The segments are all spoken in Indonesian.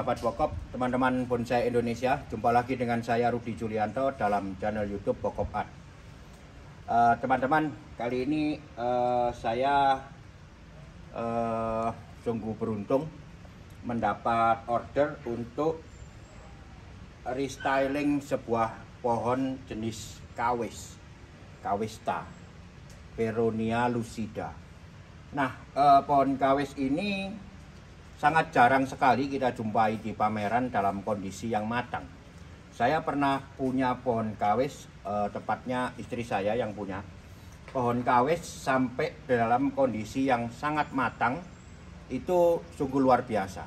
sahabat Pokop, teman-teman bonsai Indonesia. Jumpa lagi dengan saya Rudi Julianto dalam channel YouTube Pokop Art. Teman-teman, kali ini saya sungguh beruntung mendapat order untuk restyling sebuah pohon jenis Kawista Veronia lucida. Nah, pohon kawis ini sangat jarang sekali kita jumpai di pameran dalam kondisi yang matang. Saya pernah punya pohon kawis, tepatnya istri saya yang punya pohon kawis sampai dalam kondisi yang sangat matang. Itu sungguh luar biasa.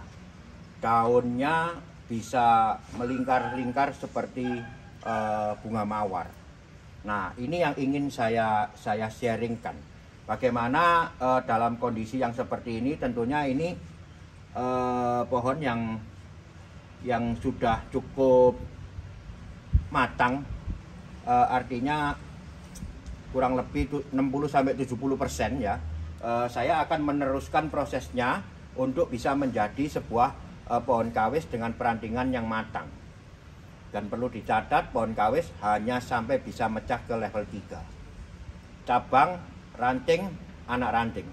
Daunnya bisa melingkar-lingkar seperti bunga mawar. Nah, ini yang ingin saya sharingkan. Bagaimana dalam kondisi yang seperti ini, tentunya ini pohon yang sudah cukup matang, artinya kurang lebih 60-70% ya. Saya akan meneruskan prosesnya untuk bisa menjadi sebuah pohon kawis dengan perantingan yang matang. Dan perlu dicatat, pohon kawis hanya sampai bisa mecah ke level 3. Cabang, ranting, anak ranting.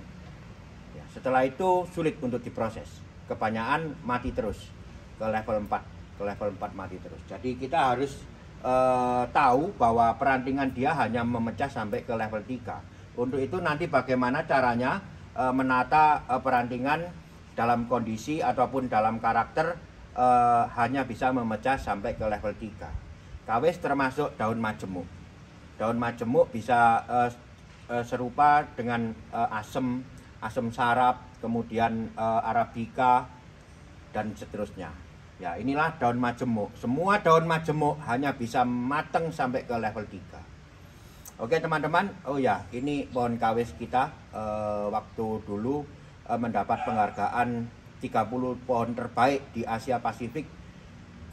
Ya, setelah itu sulit untuk diproses. Kebanyakan mati terus ke level 4. Ke level 4 mati terus. Jadi kita harus tahu bahwa perantingan dia hanya memecah sampai ke level 3. Untuk itu nanti bagaimana caranya menata perantingan dalam kondisi ataupun dalam karakter hanya bisa memecah sampai ke level 3. Kawis termasuk daun majemuk. Daun majemuk bisa serupa dengan asem sarap, kemudian arabica dan seterusnya. Ya, inilah daun majemuk. Semua daun majemuk hanya bisa matang sampai ke level 3. Oke teman-teman, oh ya, ini pohon kawis kita waktu dulu mendapat penghargaan 30 pohon terbaik di Asia Pasifik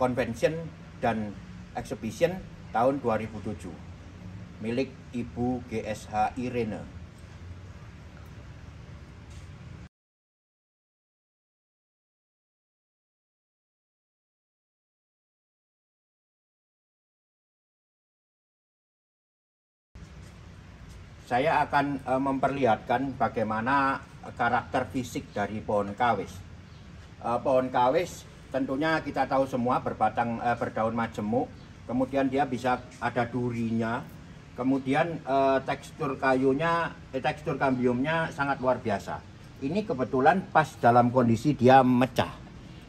Convention dan Exhibition tahun 2007 milik Ibu GSH Irene. Saya akan memperlihatkan bagaimana karakter fisik dari pohon kawis. Pohon kawis tentunya kita tahu semua berdaun majemuk, kemudian dia bisa ada durinya, kemudian tekstur kambiumnya sangat luar biasa. Ini kebetulan pas dalam kondisi dia mecah.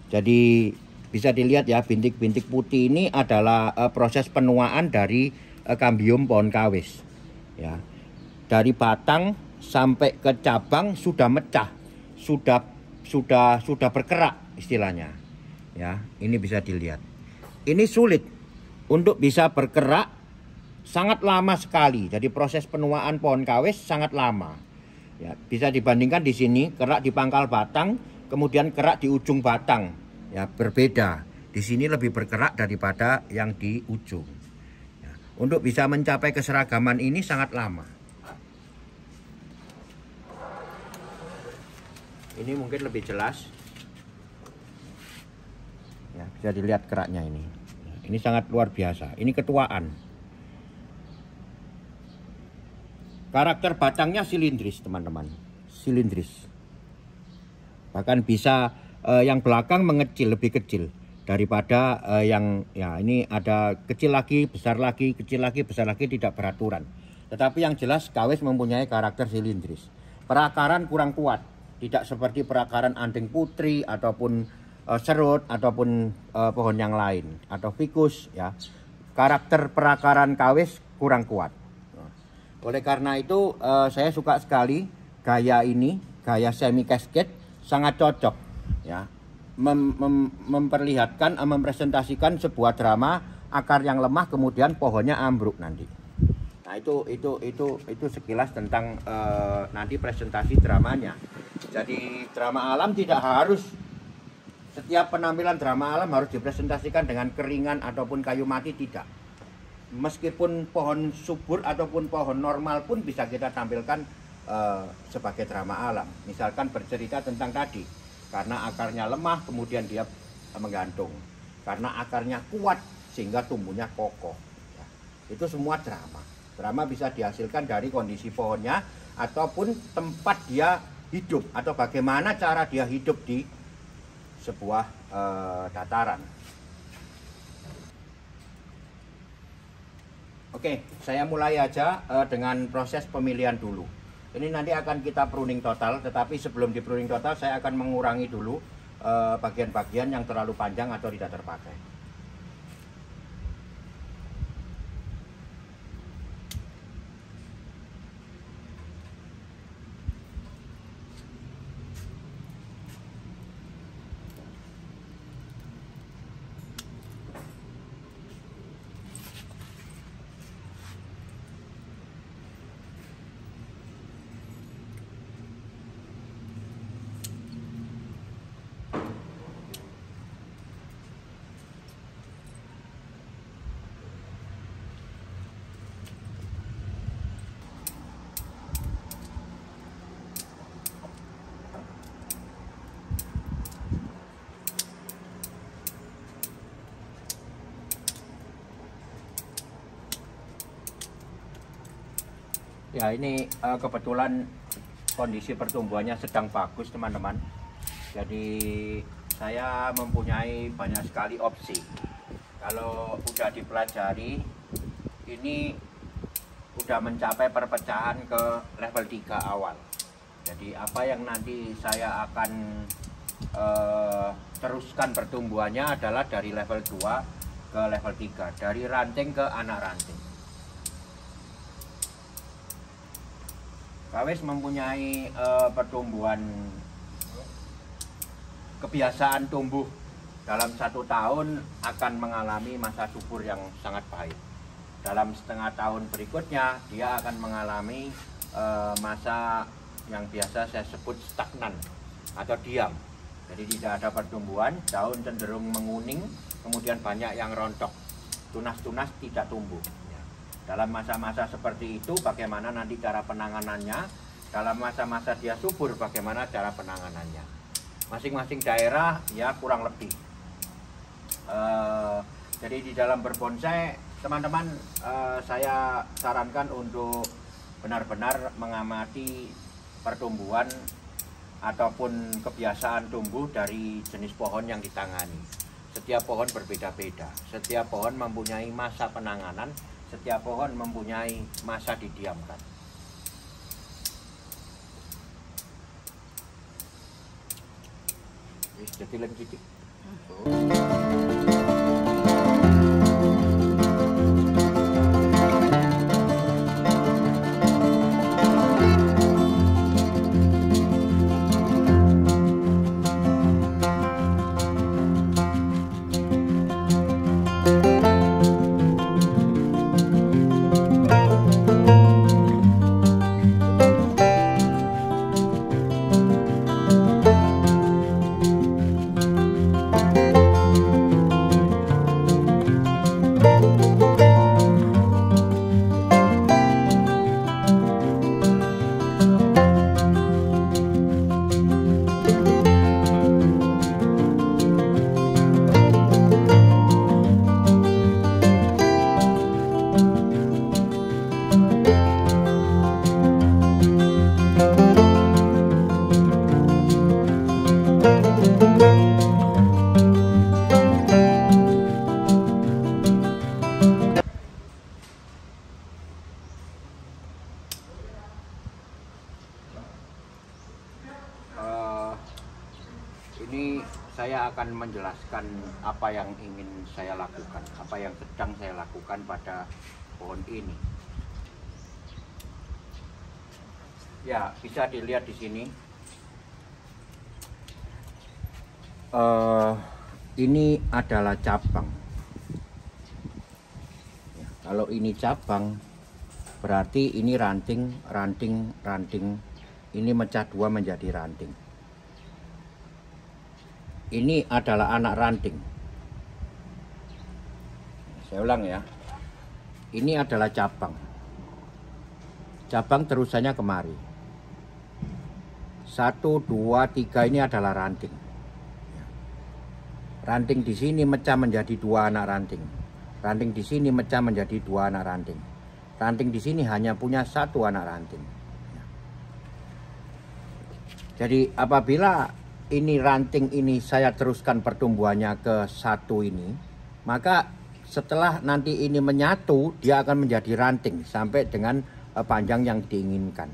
Jadi bisa dilihat ya, bintik-bintik putih ini adalah proses penuaan dari kambium pohon kawis. Ya. Dari batang sampai ke cabang sudah mecah, sudah berkerak istilahnya. Ya, ini bisa dilihat. Ini sulit untuk bisa berkerak, sangat lama sekali. Jadi proses penuaan pohon kawis sangat lama. Ya, bisa dibandingkan di sini kerak di pangkal batang, kemudian kerak di ujung batang. Ya, berbeda. Di sini lebih berkerak daripada yang di ujung. Ya, untuk bisa mencapai keseragaman ini sangat lama. Ini mungkin lebih jelas. Ya, bisa dilihat keraknya ini. Ini sangat luar biasa. Ini ketuaan. Karakter batangnya silindris, teman-teman. Silindris. Bahkan bisa yang belakang mengecil, lebih kecil daripada yang ya ini ada kecil lagi, besar lagi, kecil lagi, besar lagi, tidak beraturan. Tetapi yang jelas kawis mempunyai karakter silindris. Perakaran kurang kuat. Tidak seperti perakaran anting putri ataupun serut ataupun pohon yang lain atau fikus ya. Karakter perakaran kawis kurang kuat. Oleh karena itu saya suka sekali gaya ini, gaya semi cascade sangat cocok ya. Memperlihatkan, mempresentasikan sebuah drama akar yang lemah kemudian pohonnya ambruk nanti. Nah, itu sekilas tentang nanti presentasi dramanya. Jadi drama alam tidak harus, setiap penampilan drama alam harus dipresentasikan dengan keringan ataupun kayu mati, tidak. Meskipun pohon subur ataupun pohon normal pun bisa kita tampilkan sebagai drama alam. Misalkan bercerita tentang tadi, karena akarnya lemah kemudian dia menggantung karena akarnya kuat sehingga tumbuhnya kokoh. Ya, itu semua drama. Drama bisa dihasilkan dari kondisi pohonnya ataupun tempat dia hidup atau bagaimana cara dia hidup di sebuah dataran. Oke, saya mulai aja dengan proses pemilihan dulu. Ini nanti akan kita pruning total, tetapi sebelum di pruning total saya akan mengurangi dulu bagian-bagian yang terlalu panjang atau tidak terpakai. Ya, ini kebetulan kondisi pertumbuhannya sedang bagus teman-teman. Jadi saya mempunyai banyak sekali opsi. Kalau udah dipelajari, ini udah mencapai perpecahan ke level 3 awal. Jadi apa yang nanti saya akan teruskan pertumbuhannya adalah dari level 2 ke level 3, dari ranting ke anak ranting. Kawis mempunyai pertumbuhan kebiasaan tumbuh dalam 1 tahun akan mengalami masa subur yang sangat baik. Dalam setengah tahun berikutnya dia akan mengalami masa yang biasa saya sebut stagnan atau diam. Jadi tidak ada pertumbuhan, daun cenderung menguning, kemudian banyak yang rontok, tunas-tunas tidak tumbuh. Dalam masa-masa seperti itu bagaimana nanti cara penanganannya, dalam masa-masa dia subur bagaimana cara penanganannya. Masing-masing daerah ya kurang lebih. Jadi di dalam berbonsai teman-teman, saya sarankan untuk benar-benar mengamati pertumbuhan ataupun kebiasaan tumbuh dari jenis pohon yang ditangani. Setiap pohon berbeda-beda, setiap pohon mempunyai masa penanganan, setiap pohon mempunyai masa didiamkan. Jadi lebih sedikit. Ini saya akan menjelaskan apa yang ingin saya lakukan, apa yang sedang saya lakukan pada pohon ini. Ya, bisa dilihat di sini. Ini adalah cabang. Ya, kalau ini cabang, berarti ini ranting. Ini mecah dua menjadi ranting. Ini adalah anak ranting. Saya ulang ya. Ini adalah cabang. Cabang terusannya kemari. 1, 2, 3 ini adalah ranting. Ranting di sini mecah menjadi 2 anak ranting. Ranting di sini mecah menjadi 2 anak ranting. Ranting di sini hanya punya 1 anak ranting. Jadi apabila ini ranting ini saya teruskan pertumbuhannya ke 1 ini, maka setelah nanti ini menyatu, dia akan menjadi ranting sampai dengan panjang yang diinginkan.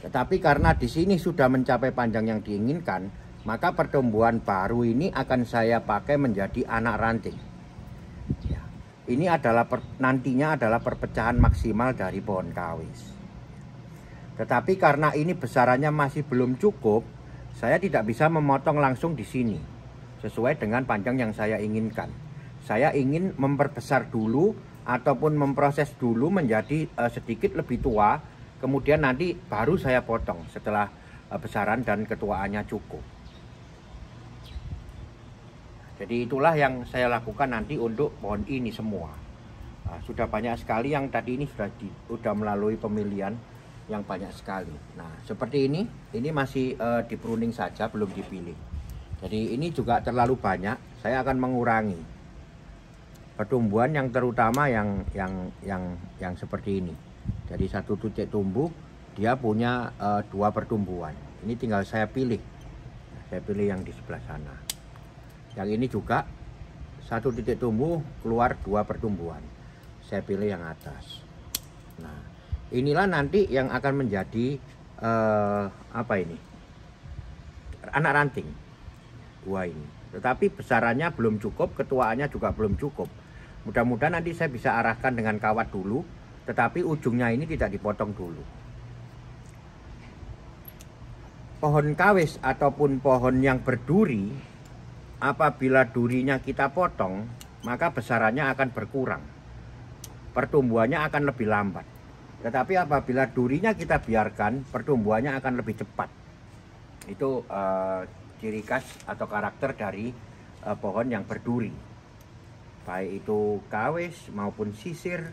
Tetapi karena di sini sudah mencapai panjang yang diinginkan, maka pertumbuhan baru ini akan saya pakai menjadi anak ranting. Ya, ini adalah nantinya adalah perpecahan maksimal dari pohon kawis. Tetapi karena ini besarannya masih belum cukup, saya tidak bisa memotong langsung di sini sesuai dengan panjang yang saya inginkan. Saya ingin memperbesar dulu ataupun memproses dulu menjadi sedikit lebih tua, kemudian nanti baru saya potong setelah besaran dan ketuaannya cukup. Jadi itulah yang saya lakukan nanti untuk pohon ini semua. Sudah banyak sekali yang tadi ini sudah melalui pemilihan yang banyak sekali. Nah seperti ini masih di pruning saja, belum dipilih. Jadi ini juga terlalu banyak, saya akan mengurangi pertumbuhan yang terutama yang seperti ini. Jadi 1 titik tumbuh dia punya 2 pertumbuhan. Ini tinggal saya pilih. Saya pilih yang di sebelah sana. Yang ini juga 1 titik tumbuh keluar 2 pertumbuhan. Saya pilih yang atas. Nah, inilah nanti yang akan menjadi apa ini? Anak ranting. 2 ini. Tetapi besarannya belum cukup, ketuaannya juga belum cukup. Mudah-mudahan nanti saya bisa arahkan dengan kawat dulu, tetapi ujungnya ini tidak dipotong dulu. Pohon kawis ataupun pohon yang berduri, apabila durinya kita potong, maka besarannya akan berkurang. Pertumbuhannya akan lebih lambat. Tetapi apabila durinya kita biarkan, pertumbuhannya akan lebih cepat. Itu ciri khas atau karakter dari pohon yang berduri. Baik itu kawis maupun sisir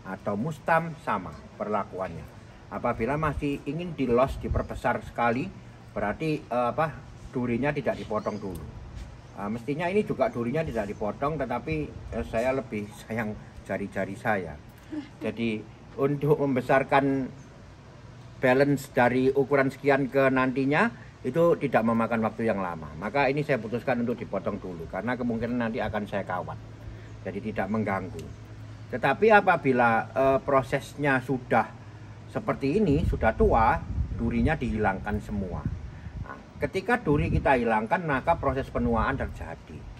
atau mustam sama perlakuannya. Apabila masih ingin diperbesar sekali, berarti durinya tidak dipotong dulu. Mestinya ini juga durinya tidak dipotong, tetapi saya lebih sayang jari-jari saya. Jadi untuk membesarkan balance dari ukuran sekian ke nantinya itu tidak memakan waktu yang lama. Maka ini saya putuskan untuk dipotong dulu karena kemungkinan nanti akan saya kawat. Jadi tidak mengganggu. Tetapi apabila prosesnya sudah seperti ini, sudah tua, durinya dihilangkan semua. Nah, ketika duri kita hilangkan, maka proses penuaan terjadi.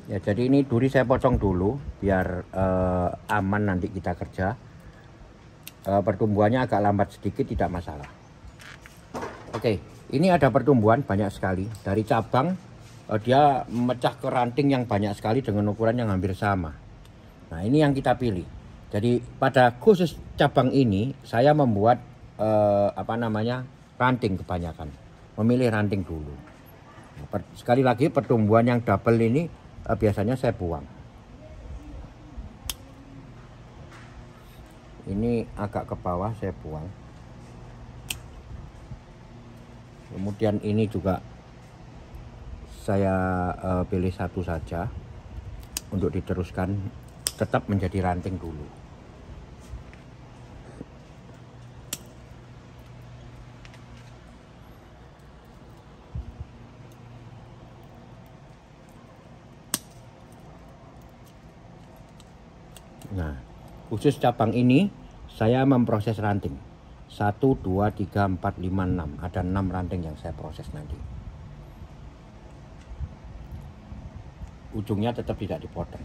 Ya, jadi ini duri saya potong dulu biar aman nanti kita kerja. Pertumbuhannya agak lambat sedikit tidak masalah. Oke, ini ada pertumbuhan banyak sekali dari cabang. Dia memecah ke ranting yang banyak sekali dengan ukuran yang hampir sama. Nah, ini yang kita pilih. Jadi pada khusus cabang ini saya membuat ranting kebanyakan. Memilih ranting dulu. Sekali lagi pertumbuhan yang double ini biasanya saya buang. Ini agak ke bawah saya buang. Kemudian ini juga saya pilih satu saja untuk diteruskan, tetap menjadi ranting dulu. Nah, khusus cabang ini saya memproses ranting 1, 2, 3, 4, 5, 6. Ada 6 ranting yang saya proses nanti. Ujungnya tetap tidak dipotong.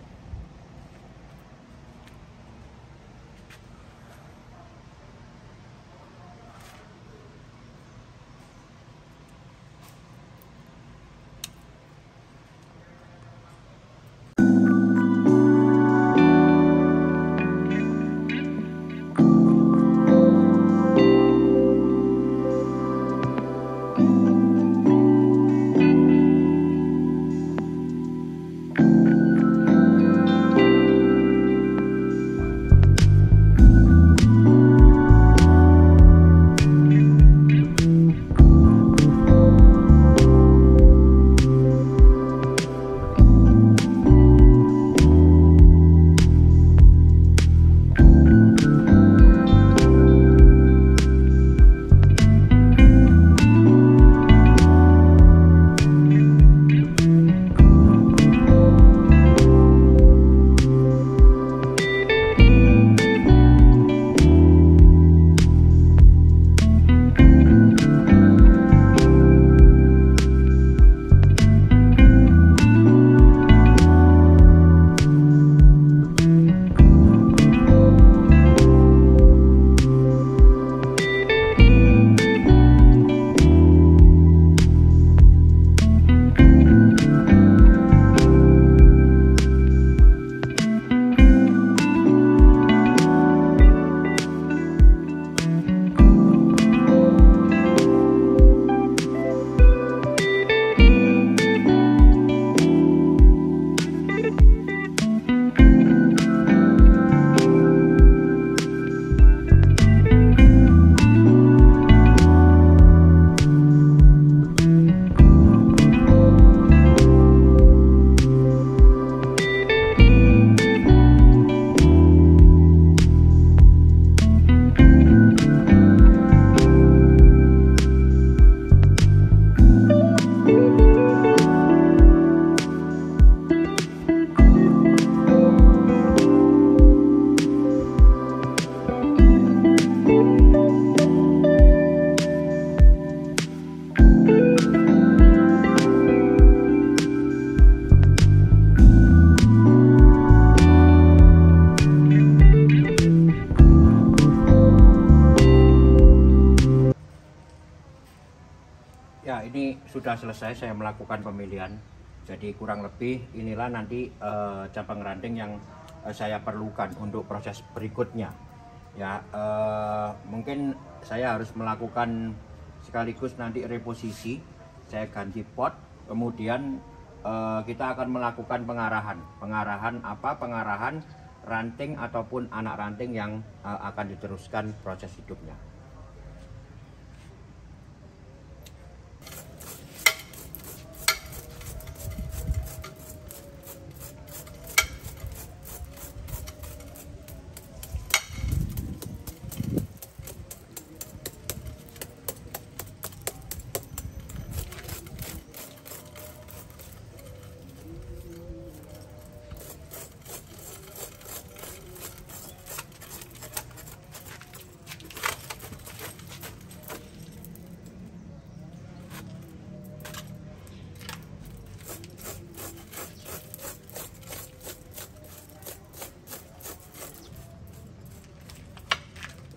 ini sudah selesai saya melakukan pemilihan. Jadi kurang lebih inilah nanti cabang ranting yang saya perlukan untuk proses berikutnya. Ya, mungkin saya harus melakukan sekaligus nanti reposisi. Saya ganti pot, kemudian kita akan melakukan pengarahan. Pengarahan apa? Pengarahan ranting ataupun anak ranting yang akan diteruskan proses hidupnya.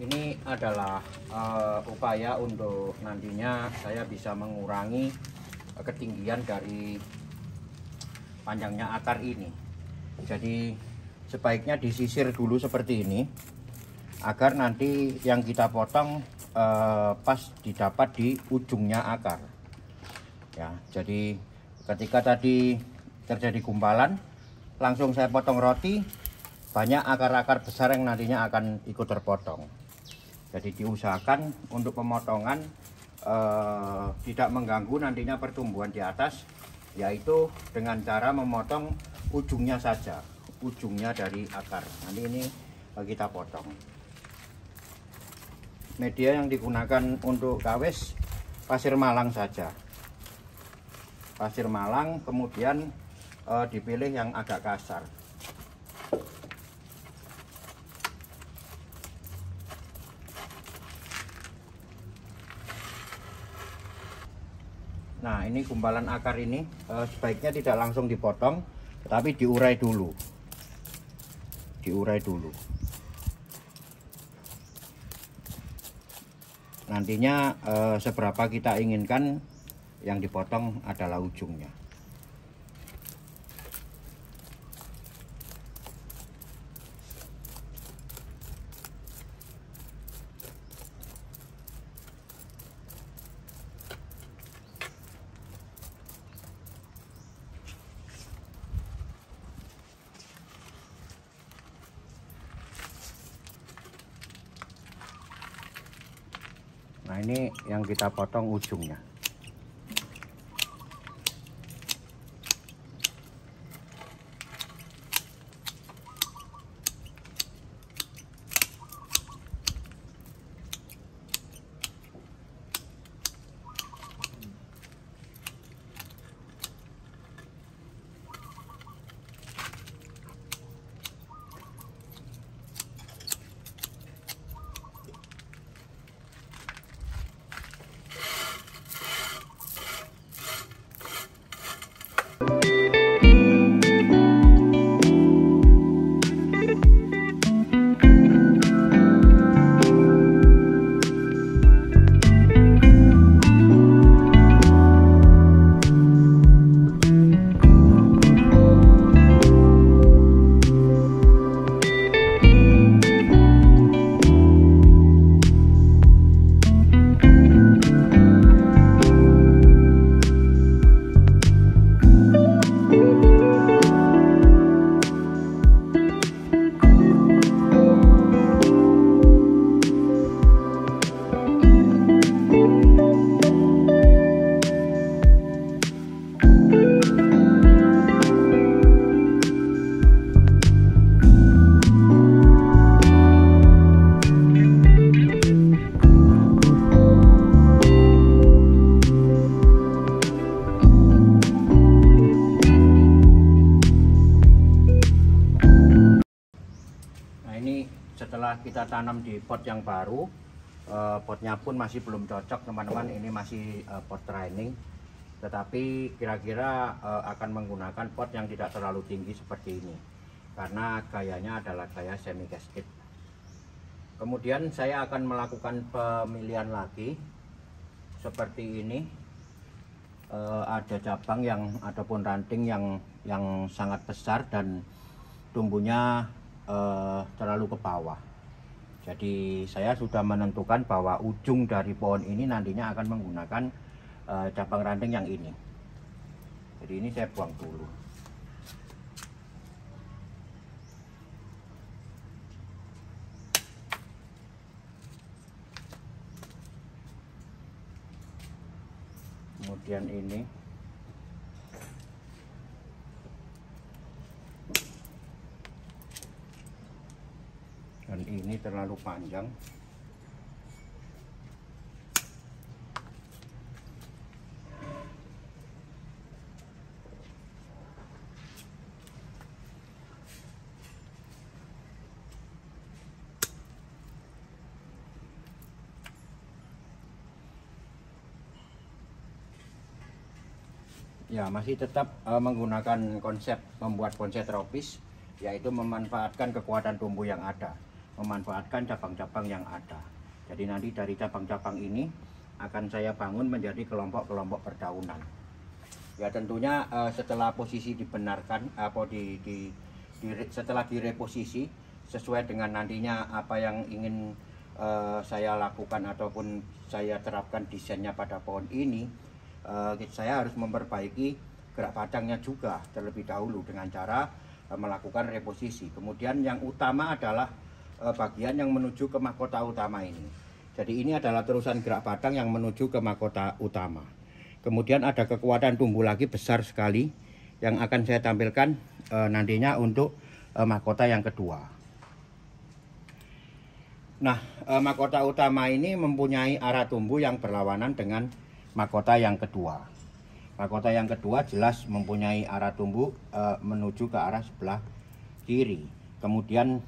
Ini adalah upaya untuk nantinya saya bisa mengurangi ketinggian dari panjangnya akar ini. Jadi sebaiknya disisir dulu seperti ini agar nanti yang kita potong pas didapat di ujungnya akar. Ya, jadi ketika tadi terjadi gumpalan, langsung saya potong roti, banyak akar-akar besar yang nantinya akan ikut terpotong. Jadi diusahakan untuk pemotongan tidak mengganggu nantinya pertumbuhan di atas, yaitu dengan cara memotong ujungnya saja, ujungnya dari akar. Nanti ini kita potong. Media yang digunakan untuk kawes pasir malang saja. Pasir malang, kemudian dipilih yang agak kasar. Nah, ini gumpalan akar ini sebaiknya tidak langsung dipotong, tetapi diurai dulu. Diurai dulu. Nantinya seberapa kita inginkan yang dipotong adalah ujungnya. Nah, ini yang kita potong ujungnya. Setelah kita tanam di pot yang baru, potnya pun masih belum cocok teman-teman, ini masih pot training, tetapi kira-kira akan menggunakan pot yang tidak terlalu tinggi seperti ini karena gayanya adalah gaya semi cascade. Kemudian saya akan melakukan pemilihan lagi seperti ini. ada cabang yang ataupun ranting yang sangat besar dan tumbuhnya terlalu ke bawah. Jadi saya sudah menentukan bahwa ujung dari pohon ini nantinya akan menggunakan cabang ranting yang ini. Jadi ini saya buang dulu. Kemudian ini dan ini terlalu panjang. Ya, masih tetap menggunakan konsep membuat bonsai tropis, yaitu memanfaatkan kekuatan tumbuh yang ada, memanfaatkan cabang-cabang yang ada. Jadi nanti dari cabang-cabang ini akan saya bangun menjadi kelompok-kelompok berdaunan. Ya tentunya setelah posisi dibenarkan, setelah direposisi sesuai dengan nantinya apa yang ingin saya lakukan ataupun saya terapkan desainnya pada pohon ini. Saya harus memperbaiki gerak batangnya juga terlebih dahulu dengan cara melakukan reposisi. Kemudian yang utama adalah bagian yang menuju ke mahkota utama ini. Jadi ini adalah terusan gerak batang yang menuju ke mahkota utama. Kemudian ada kekuatan tumbuh lagi besar sekali yang akan saya tampilkan nantinya untuk mahkota yang kedua. Nah, mahkota utama ini mempunyai arah tumbuh yang berlawanan dengan mahkota yang kedua. Mahkota yang kedua jelas mempunyai arah tumbuh menuju ke arah sebelah kiri. Kemudian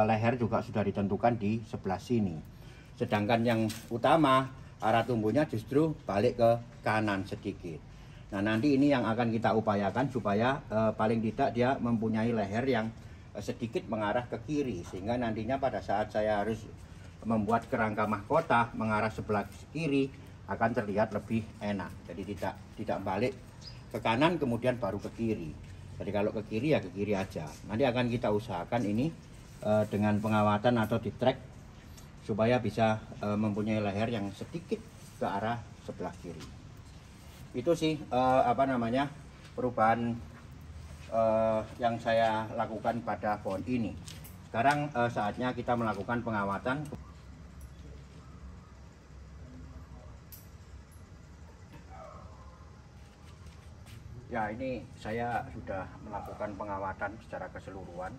leher juga sudah ditentukan di sebelah sini. Sedangkan yang utama arah tumbuhnya justru balik ke kanan sedikit. Nah nanti ini yang akan kita upayakan supaya paling tidak dia mempunyai leher yang sedikit mengarah ke kiri, sehingga nantinya pada saat saya harus membuat kerangka mahkota mengarah sebelah kiri akan terlihat lebih enak. Jadi tidak balik ke kanan kemudian baru ke kiri. Jadi kalau ke kiri ya ke kiri aja. Nanti akan kita usahakan ini dengan pengawatan atau di track supaya bisa mempunyai leher yang sedikit ke arah sebelah kiri. Itu sih perubahan yang saya lakukan pada pohon ini. Sekarang saatnya kita melakukan pengawatan. Ya, ini saya sudah melakukan pengawatan secara keseluruhan.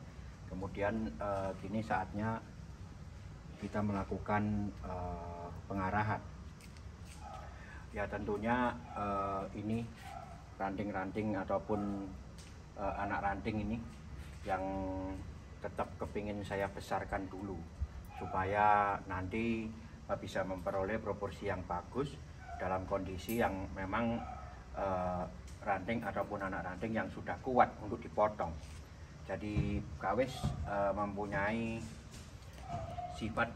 Kemudian kini saatnya kita melakukan pengarahan. Ya tentunya ini ranting-ranting ataupun anak ranting ini yang tetap kepingin saya besarkan dulu supaya nanti bisa memperoleh proporsi yang bagus dalam kondisi yang memang ranting ataupun anak ranting yang sudah kuat untuk dipotong. Jadi kawis mempunyai sifat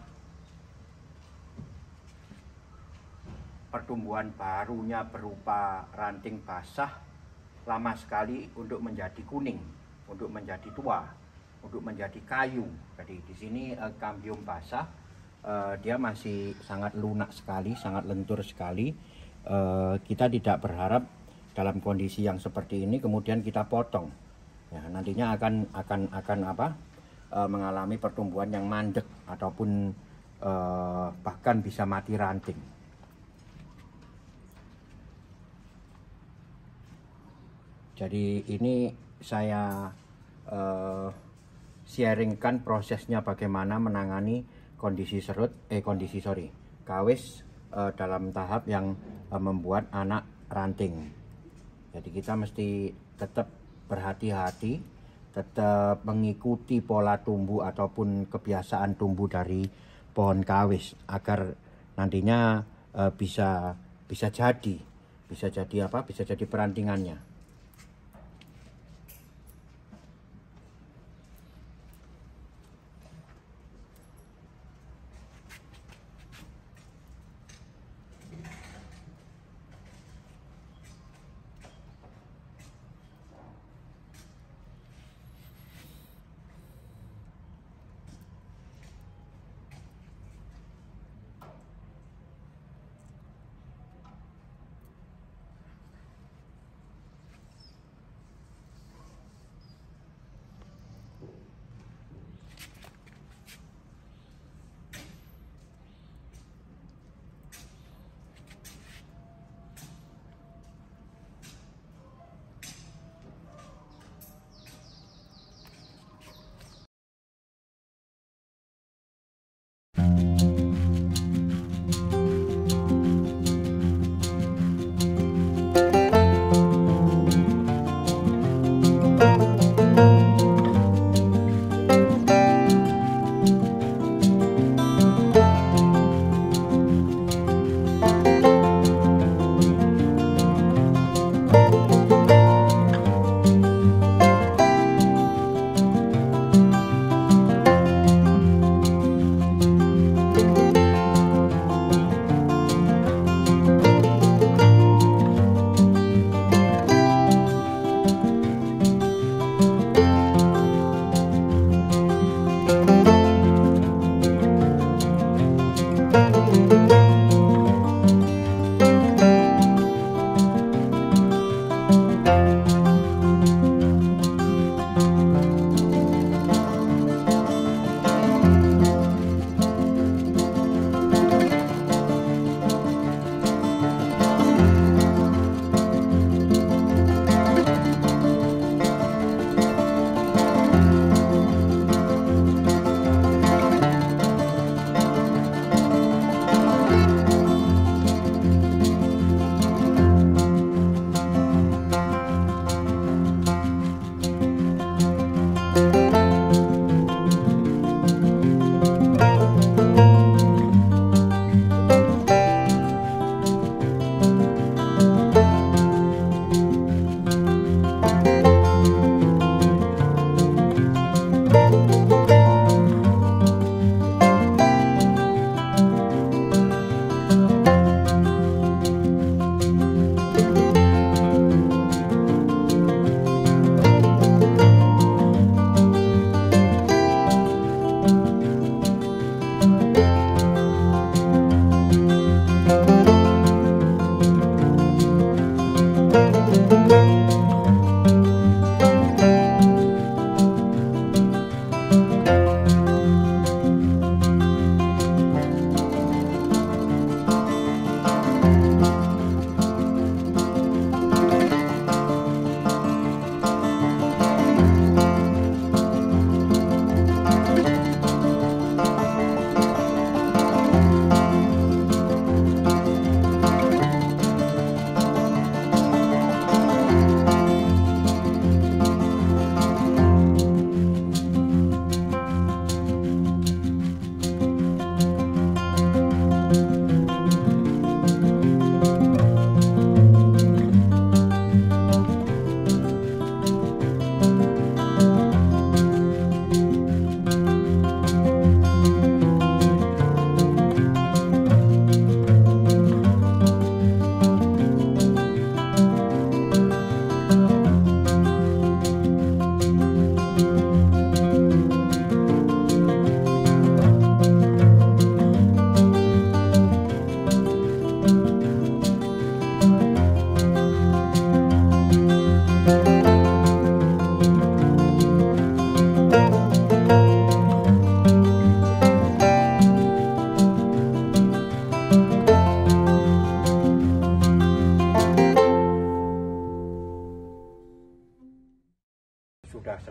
pertumbuhan barunya berupa ranting basah lama sekali untuk menjadi kuning, untuk menjadi tua, untuk menjadi kayu. Jadi di sini kambium basah dia masih sangat lunak sekali, sangat lentur sekali. Kita tidak berharap dalam kondisi yang seperti ini kemudian kita potong. Ya, nantinya akan mengalami pertumbuhan yang mandek ataupun bahkan bisa mati ranting. Jadi ini saya sharingkan prosesnya bagaimana menangani kondisi kawis dalam tahap yang membuat anak ranting. Jadi kita mesti tetap berhati-hati, tetap mengikuti pola tumbuh ataupun kebiasaan tumbuh dari pohon kawis agar nantinya bisa jadi perantingannya.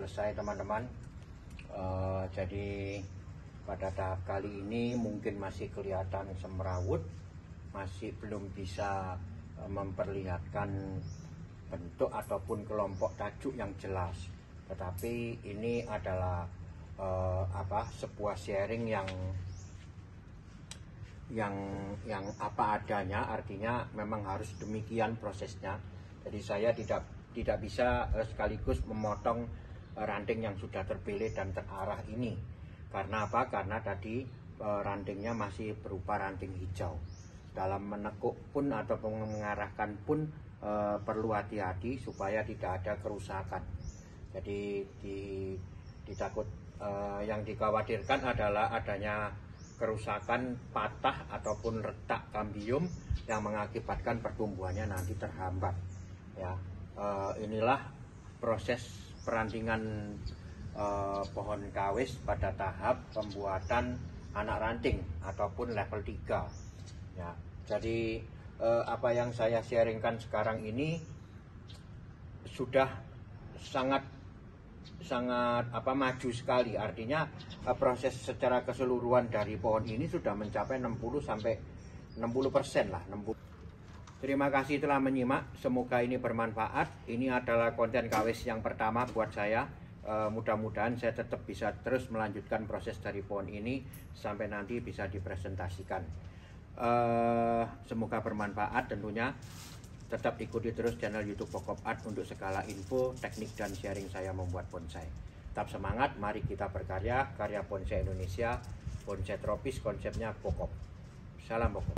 selesai teman-teman. Jadi pada tahap kali ini mungkin masih kelihatan semrawut, masih belum bisa memperlihatkan bentuk ataupun kelompok tajuk yang jelas. Tetapi ini adalah sebuah sharing yang apa adanya, artinya memang harus demikian prosesnya. Jadi saya tidak bisa sekaligus memotong ranting yang sudah terpilih dan terarah ini. Karena apa? Karena tadi rantingnya masih berupa ranting hijau. Dalam menekuk pun ataupun mengarahkan pun perlu hati-hati supaya tidak ada kerusakan. Jadi yang dikhawatirkan adalah adanya kerusakan, patah ataupun retak kambium yang mengakibatkan pertumbuhannya nanti terhambat. Ya, inilah proses perantingan pohon kawis pada tahap pembuatan anak ranting ataupun level 3. Ya, jadi apa yang saya sharingkan sekarang ini sudah sangat maju sekali. Artinya proses secara keseluruhan dari pohon ini sudah mencapai 60% lah. Terima kasih telah menyimak, semoga ini bermanfaat. Ini adalah konten kawis yang pertama buat saya. Mudah-mudahan saya tetap bisa terus melanjutkan proses dari pohon ini sampai nanti bisa dipresentasikan. Semoga bermanfaat tentunya. Tetap ikuti terus channel YouTube Pokop Art untuk segala info, teknik, dan sharing saya membuat bonsai. Tetap semangat, mari kita berkarya, karya bonsai Indonesia, bonsai tropis, konsepnya Pokop. Salam Pokop.